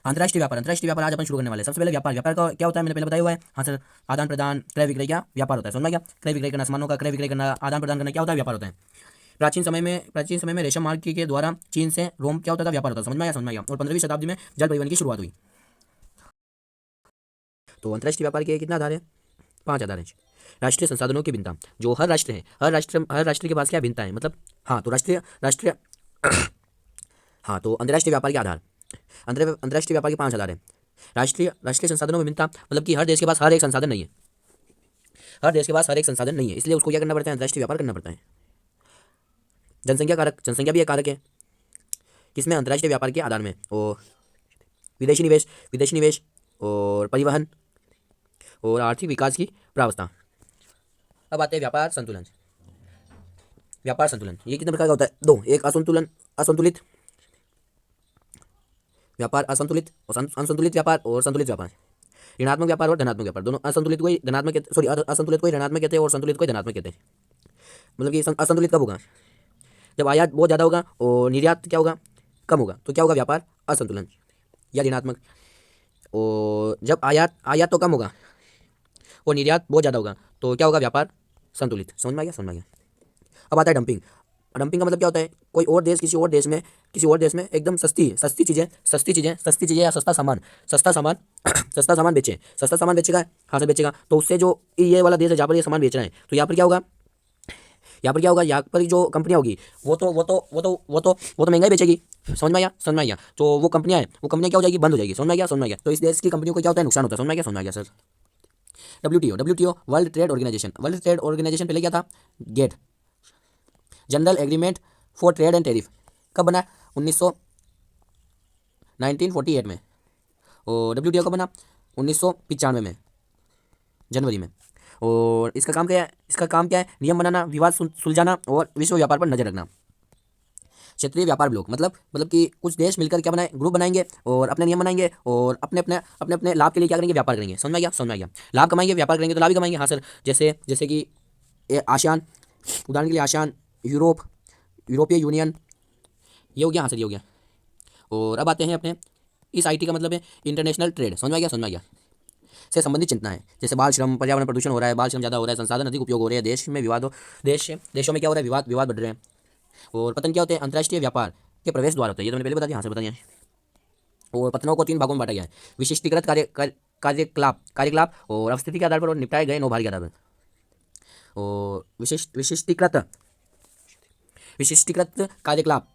अंतर्राष्ट्रीय व्यापार आज अपन शुरू करने वाले हैं। सबसे पहले व्यापार व्यापार का क्या होता है, मैंने पहले बताया हुआ है। हाँ सर, आदान प्रदान, क्रय विक्रय क्या व्यापार होता है, समझ में क्या? क्रय विक्रय करना, सामानों का क्रय विक्रय करना, आदान प्रदान करना क्या होता है, व्यापार होता है। प्राचीन समय में रेशम मार्ग के द्वारा चीन से रोम क्या होता था, व्यापार होता था, समझ में आया, समझ में आया। और 15वीं शताब्दी में जल परिवहन की शुरुआत हुई। तो अंतर्राष्ट्रीय व्यापार के कितना आधार है? 5 आधार है। राष्ट्रीय संसाधनों की भिन्नता, जो हर राष्ट्र है, हर राष्ट्र के पास क्या भिन्नता है, मतलब हाँ तो राष्ट्रीय राष्ट्रीय हाँ तो अंतर्राष्ट्रीय व्यापार के आधार, अंतर्राष्ट्रीय व्यापार के 5 आधार है। राष्ट्रीय संसाधनों में भिन्नता, मतलब कि हर देश के पास हर एक संसाधन नहीं है, इसलिए उसको क्या करना पड़ता है, अंतर्राष्ट्रीय व्यापार करना पड़ता है। जनसंख्या कारक, जनसंख्या भी एक कारक है, किसमें? अंतर्राष्ट्रीय व्यापार के आधार में। और विदेशी निवेश और परिवहन और आर्थिक विकास की प्रावस्था। अब आते हैं व्यापार संतुलन ये कितने प्रकार का होता है? दो, एक असंतुलित व्यापार, असंतुलित व्यापार और संतुलित व्यापार। ऋणात्मक व्यापार और धनात्मक व्यापार, दोनों। असंतुलित को ही धनात्मक असंतुलित को ही ऋणात्मक कहते हैं और संतुलित को ही धनात्मक कहते हैं। मतलब कि असंतुलित कब होगा? जब आयात बहुत ज़्यादा होगा और निर्यात क्या होगा, कम होगा, तो क्या होगा, व्यापार असंतुलन या ऋणात्मक। और जब आयात तो कम होगा और निर्यात बहुत ज़्यादा होगा, तो क्या होगा, व्यापार संतुलित। समझ में आ गया। अब आता है डंपिंग। डंपिंग का मतलब क्या होता है? कोई और देश किसी और देश में एकदम सस्ती चीज़ें या सस्ता सामान बेचेगा, हाँ से बेचेगा, तो उससे जो ये वाला देश है जहाँ पर ये सामान बेच रहा है, तो यहाँ पर क्या होगा, यहाँ पर जो कंपनियाँ होगी वो तो महंगाई बेचेगी। समझ में आया। तो वो कंपनियाँ क्या हो जाएगी, बंद हो जाएगी। समझ में आ गया। तो इस देश की कंपनियों को क्या होता है, नुकसान होता है। समझ में आ गया sir. WTO world trade organisation पहले क्या था, GATT, general agreement for trade and tariff. कब बना? 1948 में। और डब्ल्यूटीओ कब बना? 1995 में, जनवरी में। और इसका काम क्या है? नियम बनाना, विवाद सुलझाना और विश्व व्यापार पर नजर रखना। क्षेत्रीय व्यापार ब्लॉक, मतलब कि कुछ देश मिलकर क्या बनाए, ग्रुप बनाएंगे और अपने नियम बनाएंगे और अपने लाभ के लिए क्या करेंगे, व्यापार करेंगे। समझ में आ गया। लाभ कमाएंगे, व्यापार करेंगे तो लाभ ही कमाएंगे। हाँ सर, जैसे कि आसियान, उदाहरण के लिए आसियान, यूरोपीय यूनियन, ये हो गया। हाँ सर, ये हो गया। और अब आते हैं अपने इस आईटी का मतलब है इंटरनेशनल ट्रेड। समझ में आ गया से संबंधित चिंता है, जैसे बाल श्रम, पर्यावरण प्रदूषण हो रहा है, बाल श्रम ज़्यादा हो रहा है, संसाधन अधिक उपयोग हो रहे हैं, देशों में क्या हो रहा है, विवाद बढ़ रहे हैं। और पतन क्या होते हैं? अंतर्राष्ट्रीय व्यापार के प्रवेश द्वार होते हैं। ये तो मैंने पहले बता दिया, यहाँ से बताइए। और पतनों को 3 भागों में बांटा गया है, विशिष्टीकृत कार्यकलाप और अवस्थिति के आधार पर और निपटाए गए नौभार के आधार पर। और विशिष्टीकृत कार्यकलाप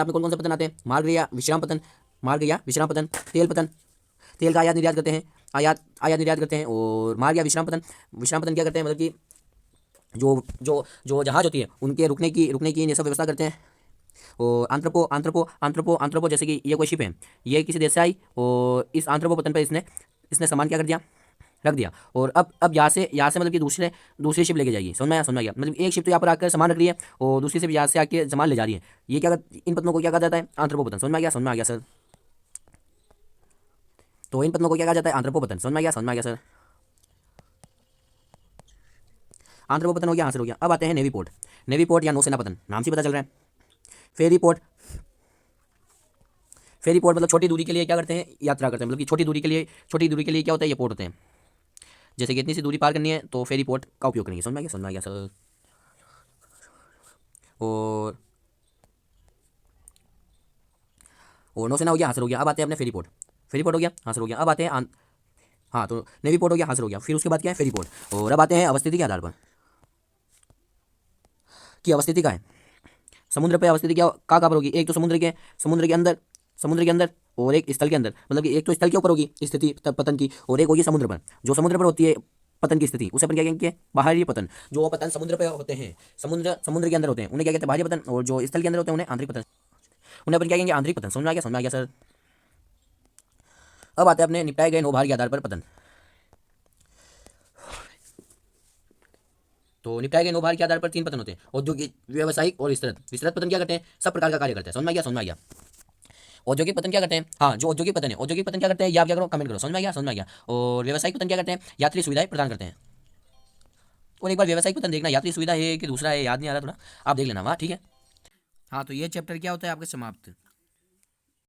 में कौन कौन से पतन आते हैं? मार्ग या विश्राम पतन, तेल पतन, तेल का आयात निर्यात करते हैं। और मार्ग या विश्राम पतन क्या करते हैं, मतलब कि जो जहाज होती है उनके रुकने की ये सब व्यवस्था करते हैं। और आंत्रपो जैसे कि ये कोई शिप है, ये किसी देश से आई और इस आंत्रपो पतन पर इसने सामान क्या कर दिया, रख दिया। और अब यहाँ से मतलब कि दूसरी शिप लेके जाएगी। समझ में आया। मतलब एक शिप तो यहाँ पर आकर सामान रख रही है और दूसरी शिप यहाँ से आके सामान ले जा रही है। ये इन पतनों को क्या कहा जाता है? आंत्रपो पतन। समझ में आ गया सर। तो इन पतनों को क्या कहा जाता है? आंत्रपो पतन। समझ में आ गया सर। आंत्रपो पतन हो गया, हासिल हो गया। अब आते हैं नेवी पोर्ट या नौसेना पतन, नाम से पता चल रहा है। फेरी पोर्ट मतलब छोटी दूरी के लिए क्या करते हैं, यात्रा करते हैं। मतलब कि छोटी दूरी के लिए क्या होता है, ये पोर्ट होते हैं। जैसे कि इतनी सी दूरी पार करनी है तो फेरी पोर्ट का उपयोग करेंगे। समझ में आ गया सर। और नौसेना हो गया, हासिल हो गया। अब आते हैं अपने फेरी पोर्ट हो गया, हासिल हो गया। अब आते हैं हाँ तो नेवी पोर्ट हो गया, हासिल हो गया। फिर उसके बाद क्या है, फेरी पोर्ट। और अब आते हैं अवस्थिति के आधार पर कि अवस्थिति का है, समुद्र पे अवस्थिति क्या कहाँ पर होगी? एक तो समुद्र के अंदर और एक स्थल के अंदर। मतलब कि एक तो स्थल के ऊपर होगी स्थिति पतन की, और एक होगी समुद्र पर। जो समुद्र पर होती है पतन की स्थिति, उसे अपन क्या कहेंगे, बाहरी पतन। जो पतन समुद्र पे होते हैं, समुद्र के अंदर होते हैं, उन्हें क्या कहते हैं, बाहरी पतन। और जो स्थल के अंदर होते हैं उन्हें आंतरिक पतन, उन्हें अपन क्या कहेंगे, आंतरिक पतन। समझ में आ गया सर। अब आते हैं अपने निपटाए गए नौभार के आधार पर पतन। तो निपटाए गए नौभार के आधार पर 3 पतन होते हैं, औद्योगिक, व्यावसायिक और विस्तृत पतन क्या करते हैं, सब प्रकार का कार्य करते हैं। समझ में आ गया। औद्योगिक पतन क्या करते हैं, हाँ जो औद्योगिक पतन क्या करते हैं, ये आप क्या करो, कमेंट करो। समझ में आ गया। और व्यावसायिक पतन क्या करते हैं, यात्री सुविधाएं प्रदान करते हैं। और एक बार व्यावसायिक पतन देखना, यात्री सुविधा है कि दूसरा है, याद नहीं आ रहा थोड़ा, आप देख लेना वहाँ, ठीक है। हाँ तो ये चैप्टर क्या होता है आपके समाप्त।